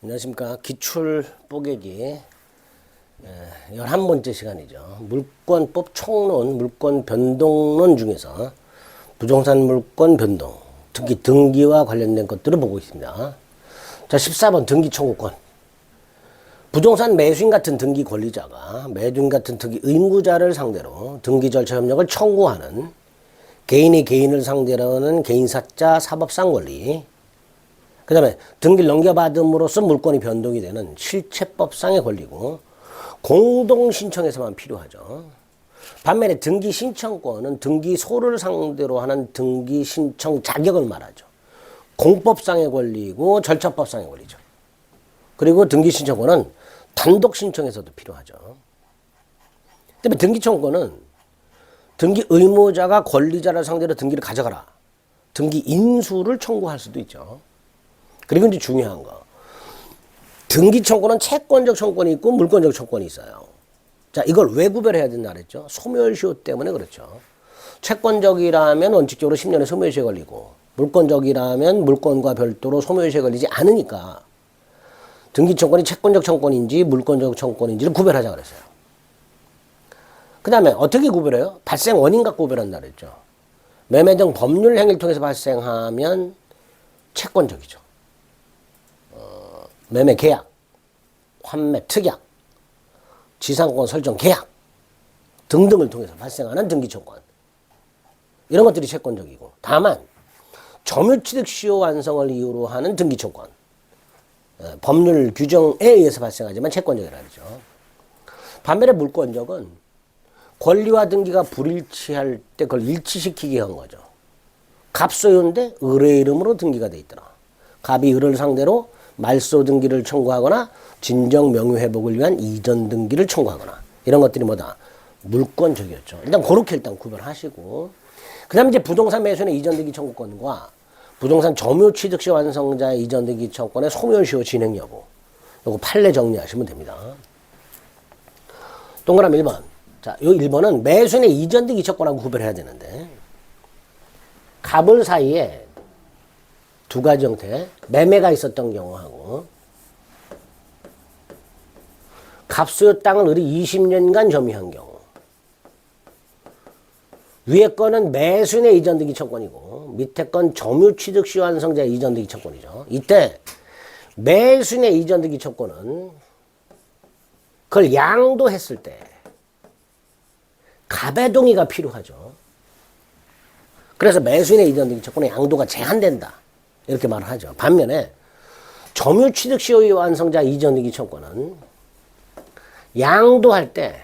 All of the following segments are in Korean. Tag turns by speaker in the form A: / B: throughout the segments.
A: 안녕하십니까. 기출 뽀개기 11번째 시간이죠. 물권법 총론, 물권 변동론 중에서 부동산 물권 변동, 특히 등기와 관련된 것들을 보고 있습니다. 자, 14번 등기 청구권. 부동산 매수인 같은 등기 권리자가 매주인 같은 등기 의무자를 상대로 등기 절차 협력을 청구하는 개인이 개인을 상대로 하는 개인사자 사법상 권리, 그 다음에 등기를 넘겨받음으로써 물권이 변동이 되는 실체법상의 권리고 공동신청에서만 필요하죠. 반면에 등기신청권은 등기소를 상대로 하는 등기신청 자격을 말하죠. 공법상의 권리고 절차법상의 권리죠. 그리고 등기신청권은 단독신청에서도 필요하죠. 그다음에 등기청구권은 등기 의무자가 권리자를 상대로 등기를 가져가라. 등기 인수를 청구할 수도 있죠. 그리고 이제 중요한 거. 등기 청구는 채권적 청구권이 있고 물권적 청구권이 있어요. 자, 이걸 왜 구별해야 된다 그랬죠? 소멸시효 때문에 그렇죠. 채권적이라면 원칙적으로 10년의 소멸시효에 걸리고 물권적이라면 물권과 별도로 소멸시효에 걸리지 않으니까 등기 청구권이 채권적 청구권인지 물권적 청구권인지를 구별하자 그랬어요. 그 다음에 어떻게 구별해요? 발생 원인 갖고 구별한다 그랬죠. 매매 등 법률 행위를 통해서 발생하면 채권적이죠. 매매 계약, 환매 특약, 지상권 설정 계약 등등을 통해서 발생하는 등기청구권. 이런 것들이 채권적이고, 다만 점유취득시효 완성을 이유로 하는 등기청구권, 법률 규정에 의해서 발생하지만 채권적이라 그러죠. 반면에 물권적은 권리와 등기가 불일치할 때 그걸 일치시키게 한 거죠. 갑소유인데 을의 이름으로 등기가 돼 있더라. 갑이 을을 상대로 말소 등기를 청구하거나 진정 명의 회복을 위한 이전 등기를 청구하거나 이런 것들이 뭐다? 물권적이었죠. 일단 그렇게 일단 구별하시고, 그 다음에 이제 부동산 매수인의 이전 등기 청구권과 부동산 점유 취득시 완성자의 이전 등기 청구권의 소멸시효 진행 여부, 요거 판례 정리하시면 됩니다. 동그라미 1번. 자, 요 1번은 매수인의 이전 등기 청구권하고 구별해야 되는데, 갑을 사이에 두 가지 형태, 매매가 있었던 경우하고 갑소유 땅을 을이 20년간 점유한 경우, 위에 거는 매수인의 이전 등기 청구권이고 밑에 건 점유 취득 시 완성자의 이전 등기 청구권이죠. 이때 매수인의 이전 등기 청구권은 그걸 양도했을 때 갑의 동의가 필요하죠. 그래서 매수인의 이전 등기 청구권의 양도가 제한된다, 이렇게 말을 하죠. 반면에 점유 취득 시효 완성자 이전 등기 청구권은 양도할 때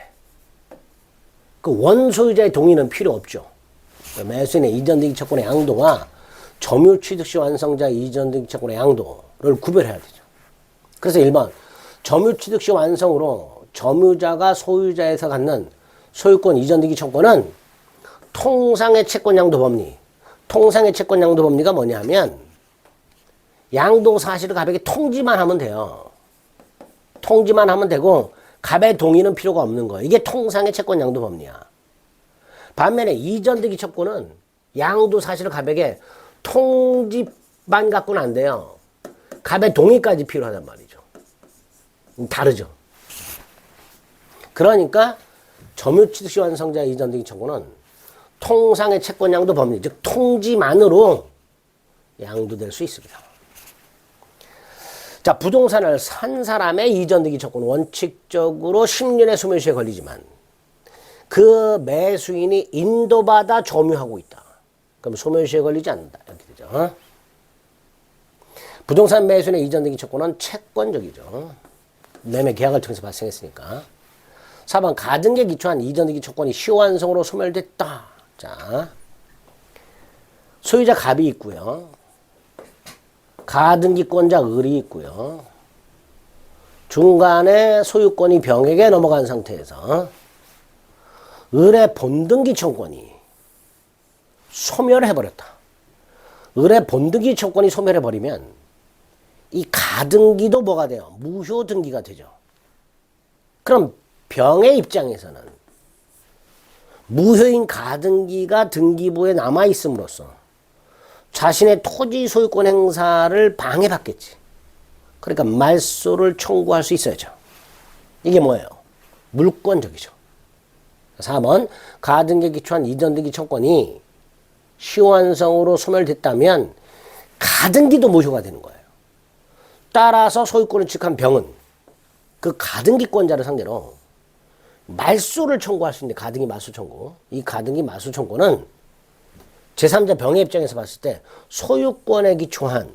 A: 그 원소유자의 동의는 필요 없죠. 매수인의 이전 등기 청구권의 양도와 점유 취득 시 완성자 이전 등기 청구권의 양도를 구별해야 되죠. 그래서 1번 점유 취득 시 완성으로 점유자가 소유자에서 갖는 소유권 이전 등기 청구권은 통상의 채권 양도 법리. 통상의 채권 양도 법리가 뭐냐면 양도 사실을 갑에게 통지만 하면 돼요. 통지만 하면 되고 갑의 동의는 필요가 없는 거예요. 이게 통상의 채권 양도 법리야. 반면에 이전 등기 청구는 양도 사실을 갑에게 통지만 갖고는 안 돼요. 갑의 동의까지 필요하단 말이죠. 다르죠. 그러니까 점유취득시 완성자 이전 등기 청구는 통상의 채권 양도 법리, 즉 통지만으로 양도될 수 있습니다. 자, 부동산을 산 사람의 이전 등기 청구는 원칙적으로 10년의 소멸시효에 걸리지만 그 매수인이 인도받아 점유하고 있다. 그럼 소멸시효에 걸리지 않는다, 이렇게 되죠. 부동산 매수인의 이전 등기 청구는 채권적이죠. 매매 계약을 통해서 발생했으니까. 4번 가등기에 기초한 이전 등기 청구권이 시효 완성으로 소멸됐다. 자, 소유자 갑이 있고요. 가등기권자 을이 있고요. 중간에 소유권이 병에게 넘어간 상태에서 을의 본등기 청구권이 소멸해버렸다. 을의 본등기 청구권이 소멸해버리면 이 가등기도 뭐가 돼요? 무효 등기가 되죠. 그럼 병의 입장에서는 무효인 가등기가 등기부에 남아있음으로써 자신의 토지 소유권 행사를 방해받겠지. 그러니까 말소를 청구할 수 있어야죠. 이게 뭐예요? 물권적이죠. 4번 가등기에 기초한 이전등기 청구권이 시효완성으로 소멸됐다면 가등기도 무효가 되는 거예요. 따라서 소유권을 취득한 병은 그 가등기권자를 상대로 말소를 청구할 수 있는데 가등기 말소 청구. 이 가등기 말소 청구는 제3자 병의 입장에서 봤을 때 소유권에 기초한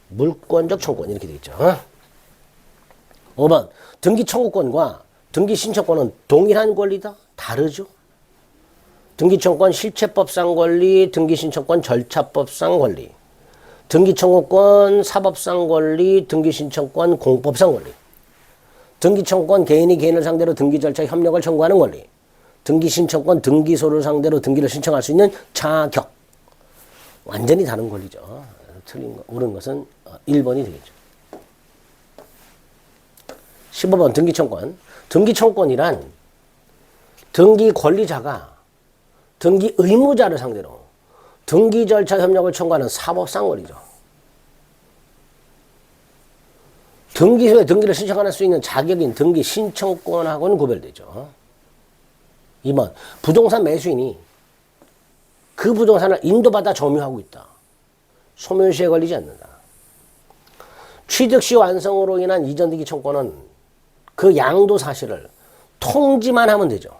A: 물권적 청구권 이렇게 되겠죠. 5번 등기 청구권과 등기 신청권은 동일한 권리다? 다르죠. 등기 청구권 실체법상 권리, 등기 신청권 절차법상 권리. 등기 청구권 사법상 권리, 등기 신청권 공법상 권리. 등기 청구권 개인이 개인을 상대로 등기 절차 협력을 청구하는 권리. 등기 신청권 등기소를 상대로 등기를 신청할 수 있는 자격. 완전히 다른 권리죠. 틀린 거, 옳은 것은 1번이 되겠죠. 15번 등기 청구권. 등기 청구권이란 등기 권리자가 등기 의무자를 상대로 등기 절차 협력을 청구하는 사법상 권리죠. 등기소에 등기를 신청할 수 있는 자격인 등기 신청권하고는 구별되죠. 2번 부동산 매수인이 그 부동산을 인도받아 점유하고 있다. 소멸시에 걸리지 않는다. 취득시 완성으로 인한 이전등기 청구권은 그 양도 사실을 통지만 하면 되죠.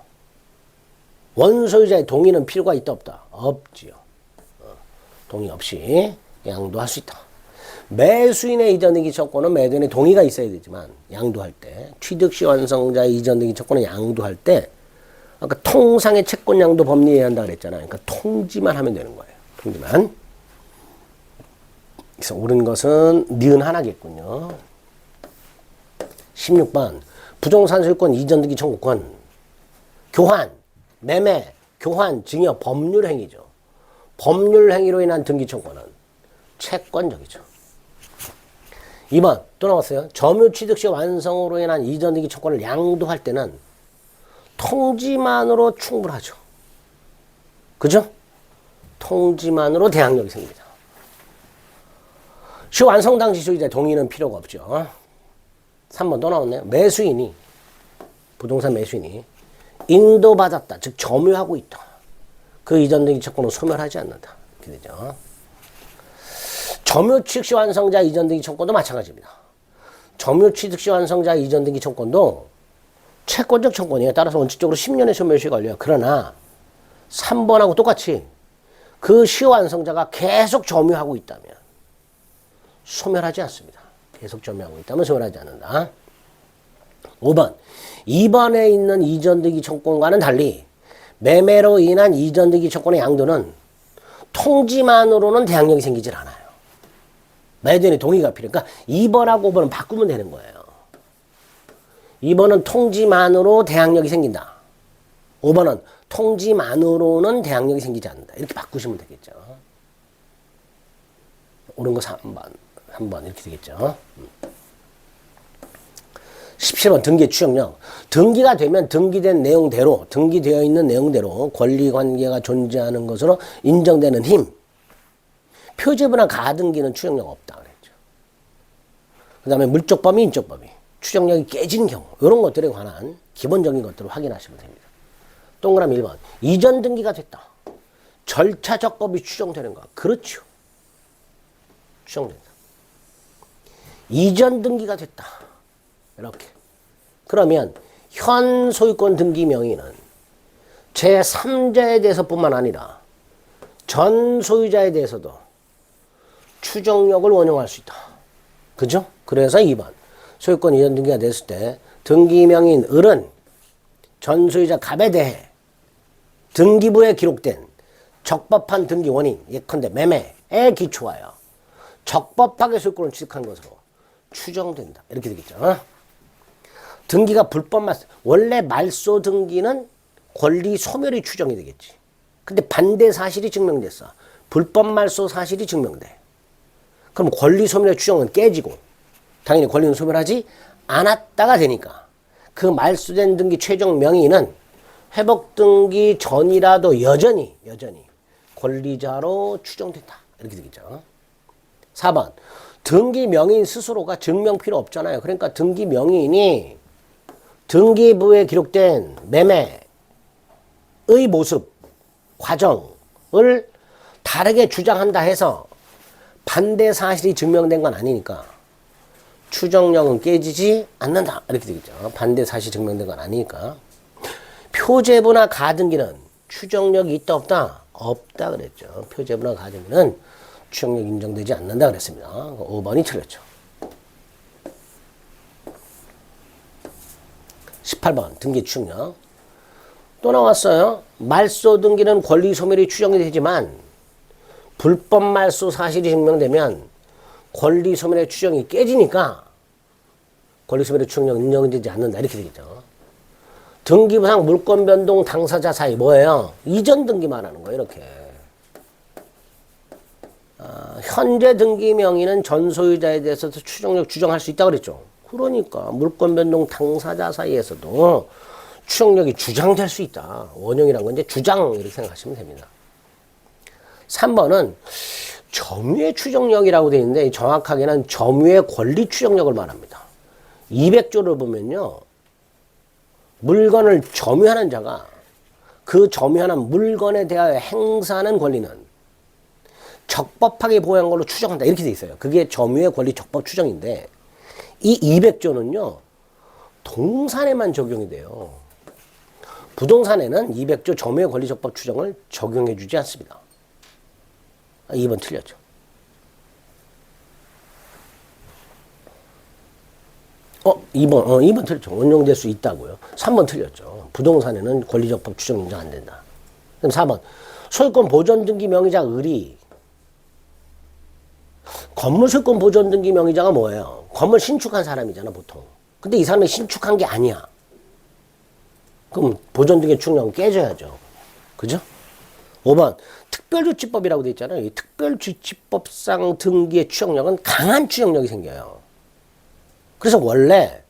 A: 원소유자의 동의는 필요가 있다 없다? 없지요. 동의 없이 양도할 수 있다. 매수인의 이전등기 청구권은 매도인의 동의가 있어야 되지만 양도할 때 취득시 완성자의 이전등기 청구권은 양도할 때 아까 통상의 채권 양도 법리에 한다 그랬잖아요. 그러니까 통지만 하면 되는 거예요. 통지만. 그래서 옳은 것은 니은 하나겠군요. 16번 부동산 소유권 이전등기 청구권 교환, 매매, 교환, 증여 법률 행위죠. 법률 행위로 인한 등기 청구권은 채권적이죠. 2번 또 나왔어요. 점유 취득 시 완성으로 인한 이전 등기 청구권을 양도할 때는 통지만으로 충분하죠. 그죠? 통지만으로 대항력이 생깁니다. 시 완성 당시 소유자의 동의는 필요가 없죠. 3번 또 나왔네요. 매수인이 부동산 매수인이 인도받았다. 즉 점유하고 있다. 그 이전 등기 청구는 소멸하지 않는다. 이렇게 되죠. 점유 취득 시 완성자 이전 등기 청구권도 마찬가지입니다. 점유 취득 시 완성자 이전 등기 청구권도 채권적 청구권이에요. 따라서 원칙적으로 10년의 소멸시효에 걸려요. 그러나 3번하고 똑같이 그 시효 완성자가 계속 점유하고 있다면 소멸하지 않습니다. 계속 점유하고 있다면 소멸하지 않는다. 5번 2번에 있는 이전 등기 청구권과는 달리 매매로 인한 이전 등기 청구권의 양도는 통지만으로는 대항력이 생기질 않아요. 매도인의 동의가 필요해. 그러니까 2번하고 5번은 바꾸면 되는 거예요. 2번은 통지만으로 대항력이 생긴다. 5번은 통지만으로는 대항력이 생기지 않는다. 이렇게 바꾸시면 되겠죠. 옳은 거 3번 이렇게 되겠죠. 17번 등기 추정력. 등기가 되면 등기된 내용대로, 등기되어 있는 내용대로 권리관계가 존재하는 것으로 인정되는 힘. 표제부나 가등기는 추정력 없다 그랬죠. 그 다음에 물적 범위, 인적 범위. 추정력이 깨진 경우 이런 것들에 관한 기본적인 것들을 확인하시면 됩니다. 동그라미 1번. 이전 등기가 됐다. 절차 적법이 추정되는가? 그렇죠. 추정된다. 이전 등기가 됐다. 이렇게. 그러면 현 소유권 등기 명의는 제3자에 대해서뿐만 아니라 전 소유자에 대해서도 추정력을 원용할 수 있다. 그죠? 그래서 2번. 소유권 이전 등기가 됐을 때 등기 명의인 을은 전 소유자 갑에 대해 등기부에 기록된 적법한 등기 원인, 예컨대 매매에 기초하여 적법하게 소유권을 취득한 것으로 추정된다. 이렇게 되겠죠. 등기가 불법 말소, 원래 말소 등기는 권리 소멸이 추정이 되겠지. 근데 반대 사실이 증명됐어. 불법 말소 사실이 증명돼. 그럼 권리 소멸의 추정은 깨지고 당연히 권리는 소멸하지 않았다가 되니까 그 말소된 등기 최종 명의는 회복 등기 전이라도 여전히 권리자로 추정된다. 이렇게 되겠죠. 4번. 등기 명의인 스스로가 증명 필요 없잖아요. 그러니까 등기 명의인이 등기부에 기록된 매매의 모습, 과정을 다르게 주장한다 해서 반대 사실이 증명된 건 아니니까 추정력은 깨지지 않는다. 이렇게 되겠죠. 반대 사실이 증명된 건 아니니까. 표제부나 가등기는 추정력이 있다 없다? 없다 그랬죠. 표제부나 가등기는 추정력이 인정되지 않는다 그랬습니다. 5번이 틀렸죠. 18번 등기 추정력. 또 나왔어요. 말소 등기는 권리 소멸이 추정이 되지만 불법 말소 사실이 증명되면 권리 소멸의 추정이 깨지니까 권리 소멸의 추정력 인정되지 않는다. 이렇게 되겠죠. 등기부상 물권 변동 당사자 사이 뭐예요? 이전 등기 말하는 거예요. 이렇게. 현재 등기 명의는 전 소유자에 대해서도 추정력 주장할 수 있다고 그랬죠. 그러니까 물권 변동 당사자 사이에서도 추정력이 주장될 수 있다. 원형이란 건 이제 주장 이렇게 생각하시면 됩니다. 3번은 점유의 추정력이라고 되어 있는데 정확하게는 점유의 권리 추정력을 말합니다. 200조를 보면요. 물건을 점유하는 자가 그 점유하는 물건에 대하여 행사하는 권리는 적법하게 보호한 걸로 추정한다. 이렇게 돼 있어요. 그게 점유의 권리 적법 추정인데 이 200조는요. 동산에만 적용이 돼요. 부동산에는 200조 점유의 권리 적법 추정을 적용해 주지 않습니다. 2번 틀렸죠. 어, 2번 틀렸죠. 원용될 수 있다고요. 3번 틀렸죠. 부동산에는 권리적법 추정 인정 안 된다. 그럼 4번. 소유권 보존 등기 명의자 의리. 건물 소유권 보존 등기 명의자가 뭐예요? 건물 신축한 사람이잖아, 보통. 근데 이 사람이 신축한 게 아니야. 그럼 보존 등기 추정력은 깨져야죠. 그죠? 5번. 특별조치법이라고 돼 있잖아요. 이 특별조치법상 등기의 추정력은 강한 추정력이 생겨요. 그래서 원래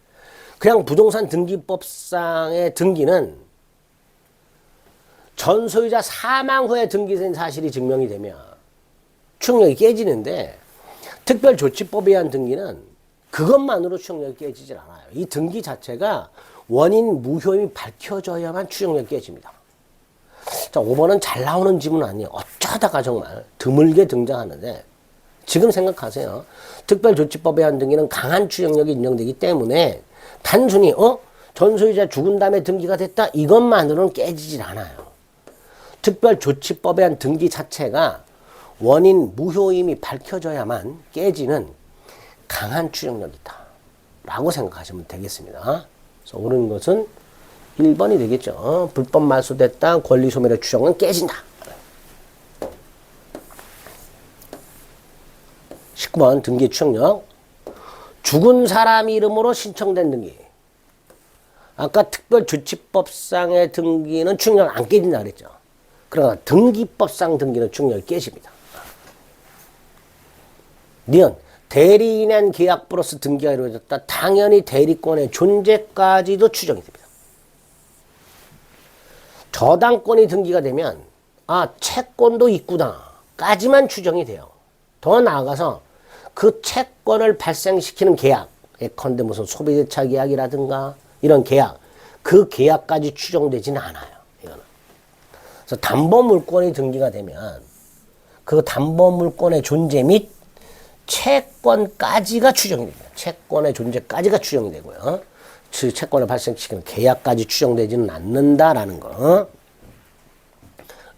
A: 그냥 부동산 등기법상의 등기는 전 소유자 사망 후에 등기된 사실이 증명이 되면 추정력이 깨지는데 특별조치법에 의한 등기는 그것만으로 추정력이 깨지질 않아요. 이 등기 자체가 원인 무효임이 밝혀져야만 추정력이 깨집니다. 자, 5번은 잘 나오는 지문 아니에요. 어쩌다가 정말 드물게 등장하는데 지금 생각하세요. 특별조치법에 의한 등기는 강한 추정력이 인정되기 때문에 단순히 전소유자 죽은 다음에 등기가 됐다 이것만으로는 깨지질 않아요. 특별조치법에 의한 등기 자체가 원인 무효임이 밝혀져야만 깨지는 강한 추정력이다 라고 생각하시면 되겠습니다. 그래서 옳은 것은 1번이 되겠죠. 불법 말소됐다 권리 소멸의 추정은 깨진다. 19번 등기 추정력. 죽은 사람 이름으로 신청된 등기. 아까 특별조치법상의 등기는 추정력 안 깨진다 그랬죠. 그러나 등기법상 등기는 추정력이 깨집니다. 니은 대리인한 계약 플러스 등기가 이루어졌다. 당연히 대리권의 존재까지도 추정이 됩니다. 저당권이 등기가 되면 채권도 있구나 까지만 추정이 돼요. 더 나아가서 그 채권을 발생시키는 계약, 예컨대 무슨 소비대차 계약이라든가 이런 계약, 그 계약까지 추정되지는 않아요. 이거는. 그래서 담보물권이 등기가 되면 그 담보물권의 존재 및 채권까지가 추정이 됩니다. 채권의 존재까지가 추정이 되고요. 그 채권을 발생시키는 계약까지 추정되지는 않는다라는 거.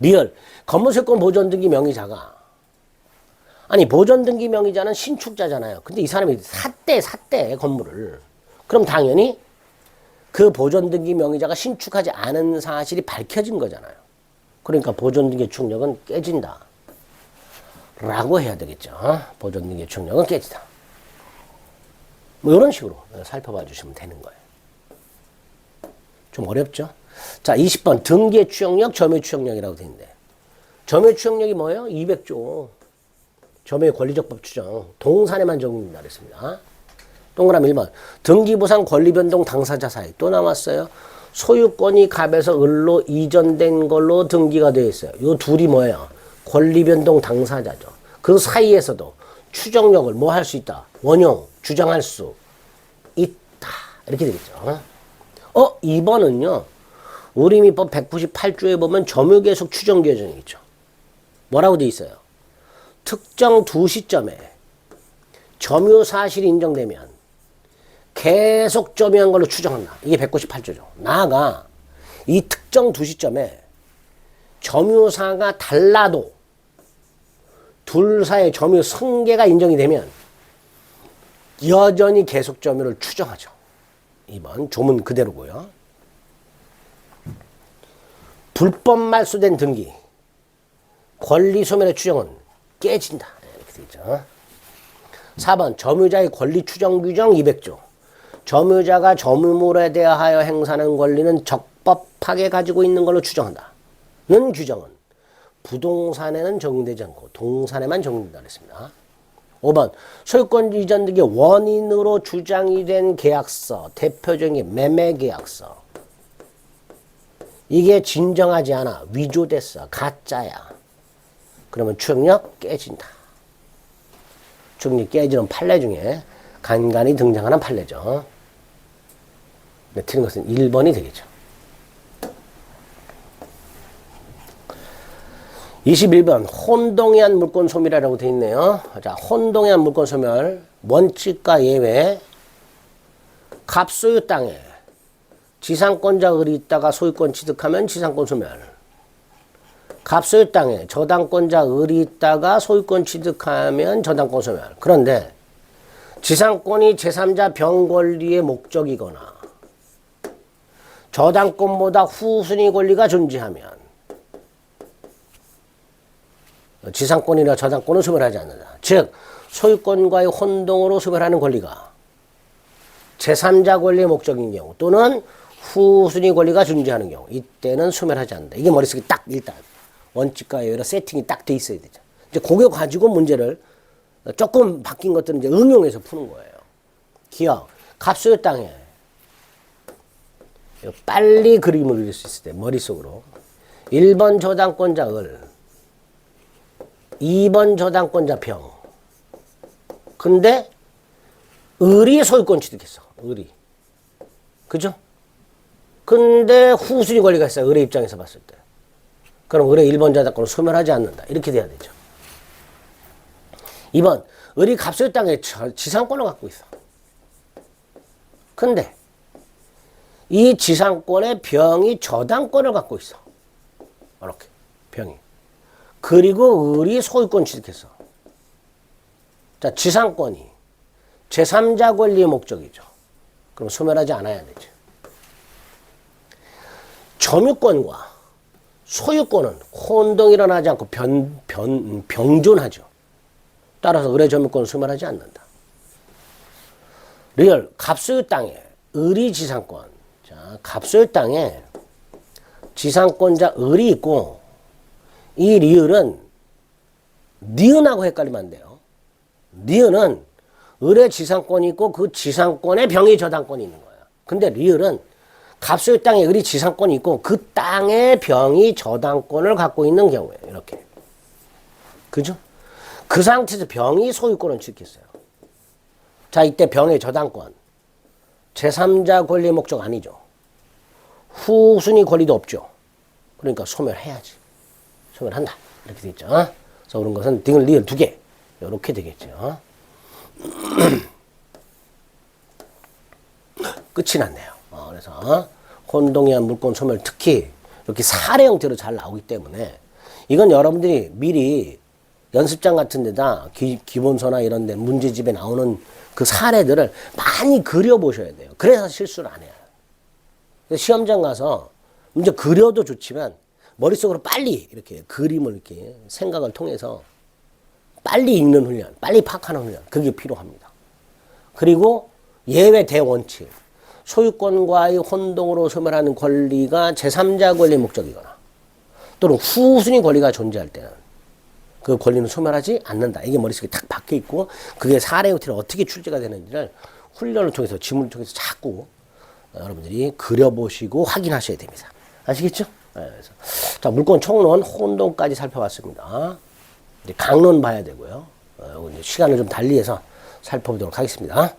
A: 리얼 건물세권 보존등기 명의자가 보존등기 명의자는 신축자잖아요. 근데 이 사람이 샀대 건물을. 그럼 당연히 그 보존등기 명의자가 신축하지 않은 사실이 밝혀진 거잖아요. 그러니까 보존등기 추정력은 깨진다 라고 해야 되겠죠. 보존등기 추정력은 깨지다. 뭐 이런 식으로 살펴봐 주시면 되는 거예요. 좀 어렵죠? 자, 20번 등기의 추정력, 점유의 추정력이라고 되어 있는데 점유의 추정력이 뭐예요? 200조. 점유의 권리적법 추정. 동산에만 적용된다 그랬습니다. 동그라미 1번. 등기부상 권리변동 당사자 사이. 또 나왔어요. 소유권이 갑에서 을로 이전된 걸로 등기가 되어 있어요. 이 둘이 뭐예요? 권리변동 당사자죠. 그 사이에서도 추정력을 뭐 할 수 있다? 원용, 주장할 수 있다. 이렇게 되겠죠. 2번은요. 우리민법 198조에 보면 점유계속 추정 규정이 있죠. 뭐라고 돼 있어요? 특정 두 시점에 점유 사실이 인정되면 계속 점유한 걸로 추정한다. 이게 198조죠. 나아가 이 특정 두 시점에 점유사가 달라도 둘 사이의 점유 승계가 인정이 되면 여전히 계속 점유를 추정하죠. 2번 조문 그대로고요. 불법 말소된 등기 권리 소멸의 추정은 깨진다. 이렇게 되죠. 4번 점유자의 권리 추정 규정 200조 점유자가 점유물에 대하여 행사하는 권리는 적법하게 가지고 있는 걸로 추정한다. 는 규정은 부동산에는 적용되지 않고 동산에만 적용된다 그랬습니다. 5번 소유권 이전 등의 원인으로 주장이 된 계약서 대표적인 게 매매계약서 이게 진정하지 않아 위조됐어 가짜야 그러면 추정력 깨진다. 추정력이 깨지는 판례 중에 간간히 등장하는 판례죠. 네, 틀린 것은 1번이 되겠죠. 21번 혼동의한 물권 소멸이라고 되어 있네요. 자, 혼동의한 물권 소멸 원칙과 예외 갑소유 땅에 지상권자 을이 있다가 소유권 취득하면 지상권 소멸 갑소유 땅에 저당권자 을이 있다가 소유권 취득하면 저당권 소멸 그런데 지상권이 제3자 병권리의 목적이거나 저당권보다 후순위 권리가 존재하면 지상권이나 저당권은 소멸하지 않는다. 즉 소유권과의 혼동으로 소멸하는 권리가 제3자 권리의 목적인 경우 또는 후순위 권리가 존재하는 경우 이때는 소멸하지 않는다. 이게 머릿속에 딱 일단 원칙과 예외로 세팅이 딱 돼 있어야 되죠. 이제 그거 가지고 문제를 조금 바뀐 것들은 이제 응용해서 푸는 거예요. 기억 갑소유 땅에 빨리 그림을 그릴 수 있을 때 머릿속으로 1번 저당권자 을 2번 저당권자 병 근데 을이 소유권 취득했어. 을이 그죠? 근데 후순위 권리가 있어요. 을의 입장에서 봤을 때 그럼 을의 1번 저당권을 소멸하지 않는다. 이렇게 돼야 되죠. 2번 을이 갑소유 땅에 지상권을 갖고 있어. 근데 이 지상권의 병이 저당권을 갖고 있어. 이렇게 병이. 그리고 을이 소유권 취득했어. 자, 지상권이 제3자 권리의 목적이죠. 그럼 소멸하지 않아야 되죠. 점유권과 소유권은 혼동이 일어나지 않고 병존하죠. 따라서 을의 점유권은 소멸하지 않는다. 리얼 갑소유 땅에 을이 지상권. 자, 갑소유 땅에 지상권자 을이 있고 이 리을은 니은하고 헷갈리면 안 돼요. 니은은 을의 지상권이 있고 그 지상권에 병이 저당권이 있는 거야. 근데 리을은 갑소유 땅에 을이 지상권이 있고 그 땅에 병이 저당권을 갖고 있는 경우에 이렇게. 그죠? 그 상태에서 병이 소유권을 취득했어요. 자, 이때 병의 저당권. 제3자 권리의 목적 아니죠. 후순위 권리도 없죠. 그러니까 소멸해야지. 소멸한다. 이렇게 되겠죠. 그래서 그런 것은 등을 리을 2개. 이렇게 되겠죠. 끝이 났네요. 그래서 혼동의한 물권 소멸 특히 이렇게 사례 형태로 잘 나오기 때문에 이건 여러분들이 미리 연습장 같은 데다 기본서나 이런 데 문제집에 나오는 그 사례들을 많이 그려보셔야 돼요. 그래서 실수를 안 해요. 시험장 가서 문제 그려도 좋지만 머릿속으로 빨리 이렇게 그림을 이렇게 생각을 통해서 빨리 읽는 훈련, 빨리 파악하는 훈련, 그게 필요합니다. 그리고 예외 대원칙, 소유권과의 혼동으로 소멸하는 권리가 제3자 권리의 목적이거나 또는 후순위 권리가 존재할 때는 그 권리는 소멸하지 않는다. 이게 머릿속에 딱 박혀 있고 그게 사례 형태로 어떻게 출제가 되는지를 훈련을 통해서 지문을 통해서 자꾸 여러분들이 그려보시고 확인하셔야 됩니다. 아시겠죠? 네, 그래서 자, 물권 총론 혼동까지 살펴봤습니다. 이제 강론 봐야 되고요. 시간을 좀 달리해서 살펴보도록 하겠습니다.